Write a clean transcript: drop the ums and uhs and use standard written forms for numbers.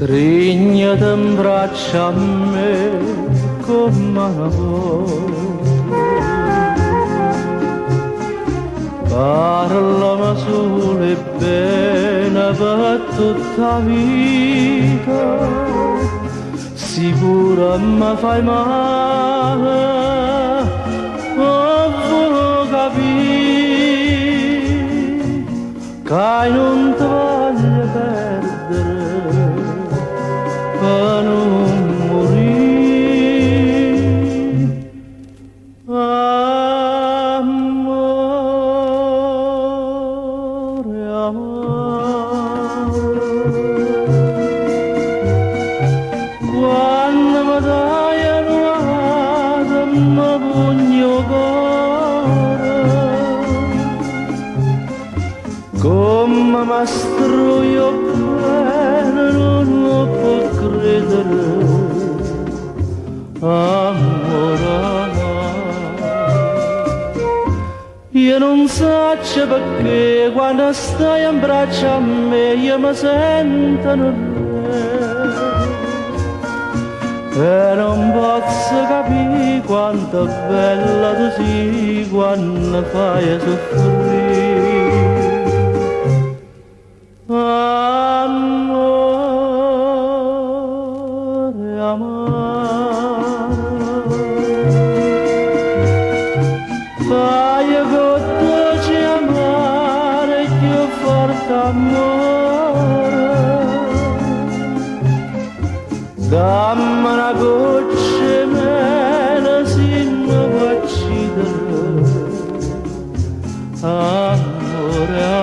Stringyati in braccia a me come una volta, parlami solo e bene per tutta la vita, sicuro mi fai male, ma vuoi capire che non ti voglio perdere per non morire. Amore, amore, quando mi dai a nuovo mi pugno cuore, come mi struio bene non lo può credere, amore. Io non so perché quando stai in braccio a me io mi sento e non posso capire quanto bella tu sei quando fai soffrire. Amore, amore, fai con dolce amare più forte amore, dammi una goccia meno se mi può uccidere, amore.